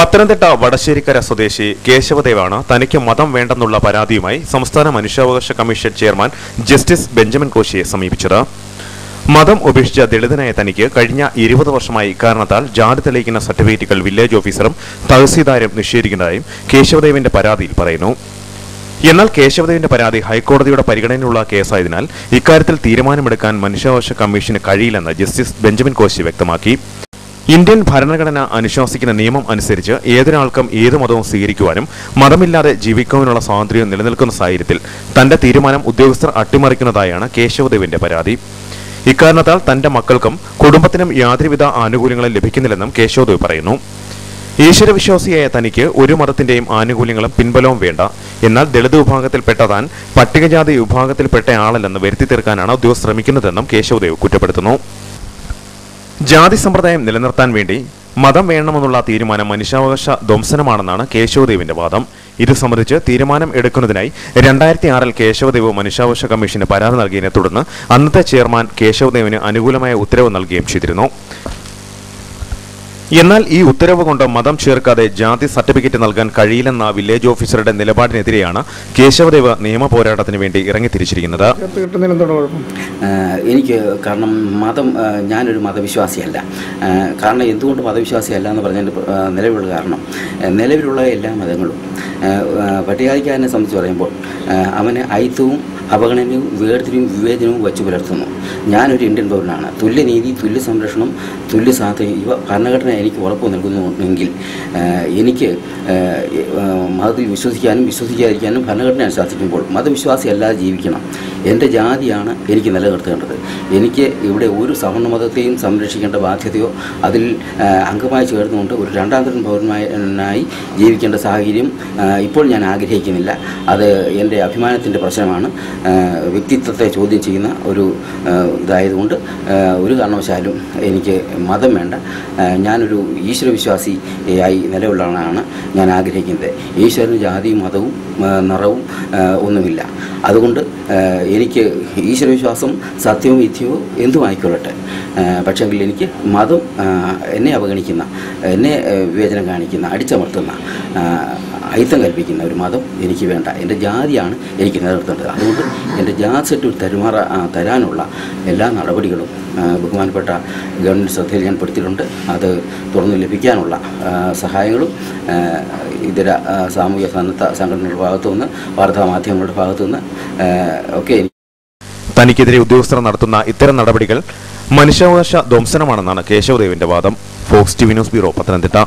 പത്തനംതിട്ട വടശ്ശേരിക്കര സ്വദേശി കേശവദേവാണ് തനിക്ക് മതം വേണ്ടെന്നുള്ള പരാതിയുമായി സംസ്ഥാന മനുഷ്യാവകാശ കമ്മീഷൻ ചെയർമാൻ ജസ്റ്റിസ് ബെഞ്ചമിൻ കോശിയെ സമീപിച്ചത്. മതം ഉപേക്ഷിച്ച ദളിതനായ തനിക്ക് കഴിഞ്ഞ 20 വർഷമായി ഇക്കാരണത്താൽ ജാതി തെളിയിക്കുന്ന സർട്ടിഫിക്കറ്റുകൾ വില്ലേജ് ഓഫീസറും തഹസീൽദാരും നിഷേധിക്കുന്നതായും കേശവദേവിന്റെ പരാതിയിൽ പറയുന്നു. എന്നാൽ കേശവദേവിന്റെ പരാതി ഹൈക്കോടതിയുടെ പരിഗണനയുള്ള കേസായതിനാൽ ഇക്കാര്യത്തിൽ തീരുമാനമെടുക്കാൻ മനുഷ്യാവകാശ കമ്മീഷന് കഴിയില്ലെന്ന് ജസ്റ്റിസ് ബെഞ്ചമിൻ കോശി വ്യക്തമാക്കി. ഇന്ത്യൻ ഭരണഘടന അനുശാസിക്കുന്ന നിയമം അനുസരിച്ച് ഏതൊരാൾക്കും ഏത് മതവും സ്വീകരിക്കുവാനും മതമില്ലാതെ ജീവിക്കുവാനുള്ള സ്വാതന്ത്ര്യം നിലനിൽക്കുന്ന സാഹചര്യത്തിൽ തന്റെ തീരുമാനം ഉദ്യോഗസ്ഥർ അട്ടിമറിക്കുന്നതായാണ് കേശവദേവിന്റെ പരാതി. ഇക്കാരണത്താൽ തന്റെ മക്കൾക്കും കുടുംബത്തിനും യാതൊരുവിധ ആനുകൂല്യങ്ങളും ലഭിക്കുന്നില്ലെന്നും കേശവദേവ് പറയുന്നു. ഈശ്വരവിശ്വാസിയായ തനിക്ക് ഒരു മതത്തിന്റെയും ആനുകൂല്യങ്ങളും പിൻബലവും വേണ്ട. എന്നാൽ ദളിത് വിഭാഗത്തിൽപ്പെട്ട താൻ പട്ടികജാതി വിഭാഗത്തിൽപ്പെട്ടയാളല്ലെന്ന് വരുത്തി തീർക്കാനാണ് ഉദ്യോഗസ്ഥർ ശ്രമിക്കുന്നതെന്നും കേശവദേവ് കുറ്റപ്പെടുത്തുന്നു. ജാതി സമ്പ്രദായം നിലനിർത്താൻ വേണ്ടി മതം വേണമെന്നുള്ള തീരുമാനം മനുഷ്യാവകാശ ധ്വംസനമാണെന്നാണ് കേശവദേവിന്റെ വാദം. ഇത് സംബന്ധിച്ച് തീരുമാനം എടുക്കുന്നതിനായി 2006-ൽ കേശവദേവ് മനുഷ്യാവകാശ കമ്മീഷന് പരാതി നൽകിയതിനെ തുടർന്ന് അന്നത്തെ ചെയർമാൻ കേശവദേവിന് അനുകൂലമായ ഉത്തരവ് നൽകുകയും ചെയ്തിരുന്നു. എന്നാൽ ഈ ഉത്തരവ് കൊണ്ട് മതം ചേർക്കാതെ ജാതി സർട്ടിഫിക്കറ്റ് നൽകാൻ കഴിയില്ലെന്ന വില്ലേജ് ഓഫീസറുടെ നിലപാടിനെതിരെയാണ് കേശവദേവ് നിയമ പോരാട്ടത്തിന് വേണ്ടി ഇറങ്ങിത്തിരിച്ചിരിക്കുന്നത്. എനിക്ക് കാരണം ഞാനൊരു മതവിശ്വാസിയല്ല. കാരണം എന്തുകൊണ്ട് മതവിശ്വാസിയല്ല എന്ന് പറഞ്ഞതിൻ്റെ നിലവിലുള്ള കാരണം നിലവിലുള്ള എല്ലാ മതങ്ങളും പട്ടികജാതിക്കാരനെ സംബന്ധിച്ച് പറയുമ്പോൾ അവന് ഐത്തവും അവഗണനയും വേർതിരിവും വിവേചനവും വച്ചു പുലർത്തുന്നു. ഞാനൊരു ഇന്ത്യൻ പൗരനാണ്. തുല്യനീതി, തുല്യ സംരക്ഷണം, തുല്യ സ്വാതന്ത്ര്യം ഇവ ഭരണഘടന എനിക്ക് ഉറപ്പ് നൽകുന്നുണ്ടെങ്കിൽ എനിക്ക് മതത്തിൽ വിശ്വസിക്കാനും വിശ്വസിക്കാതിരിക്കാനും ഭരണഘടന അനുശാസിക്കുമ്പോൾ മതവിശ്വാസിയല്ലാതെ ജീവിക്കണം. എൻ്റെ ജാതിയാണ് എനിക്ക് നിലനിർത്തേണ്ടത്. എനിക്ക് ഇവിടെ ഒരു സവർണ്ണ മതത്തെയും സംരക്ഷിക്കേണ്ട ബാധ്യതയോ അതിൽ അംഗമായി ചേർന്നുകൊണ്ട് ഒരു രണ്ടാന്തരം പൗരനായി ജീവിക്കേണ്ട സാഹചര്യം ഇപ്പോൾ ഞാൻ ആഗ്രഹിക്കുന്നില്ല. അത് എൻ്റെ അഭിമാനത്തിൻ്റെ പ്രശ്നമാണ്. വ്യക്തിത്വത്തെ ചോദ്യം ചെയ്യുന്ന ഒരു ഇതായതുകൊണ്ട് ഒരു കാരണവശാലും എനിക്ക് മതം വേണ്ട. ഞാനൊരു ഈശ്വരവിശ്വാസിയായി നിലകൊള്ളാനാണ് ഞാൻ ആഗ്രഹിക്കുന്നത്. ഈശ്വരന് ജാതിയും മതവും നിറവും ഒന്നുമില്ല. അതുകൊണ്ട് എനിക്ക് ഈശ്വരവിശ്വാസം സത്യവും വിദ്യവും എന്തും ആയിക്കൊള്ളട്ടെ. പക്ഷെങ്കിൽ എനിക്ക് മതം എന്നെ അവഗണിക്കുന്ന, എന്നെ വിവേചനം കാണിക്കുന്ന, അടിച്ചമർത്തുന്ന, അയിത്തം കൽപ്പിക്കുന്ന ഒരു മതം എനിക്ക് വേണ്ട. എൻ്റെ ജാതിയാണ് എനിക്ക് നിലനിർത്തേണ്ടത്. അതുകൊണ്ട് എൻ്റെ ജാതി സർട്ടിഫിക്കറ്റ് തരാനുള്ള എല്ലാ നടപടികളും ബഹുമാനപ്പെട്ട ഗവൺമെൻറ് ശ്രദ്ധയിൽ ഞാൻ പെടുത്തിയിട്ടുണ്ട്. അത് തുറന്നു ലഭിക്കാനുള്ള സഹായങ്ങളും ഇതര സാമൂഹ്യ സന്നദ്ധ സംഘടനകളുടെ ഭാഗത്തുനിന്ന്, വാർത്താമാധ്യമങ്ങളുടെ ഭാഗത്തുനിന്ന് ഒക്കെ. തനിക്കെതിരെ ഉദ്യോഗസ്ഥർ നടത്തുന്ന ഇത്തരം നടപടികൾ മനുഷ്യാവകാശ ധ്വംസനമാണെന്നാണ് കേശവദേവിന്റെ വാദം. Fox TV news bureau, Pathanamthitta.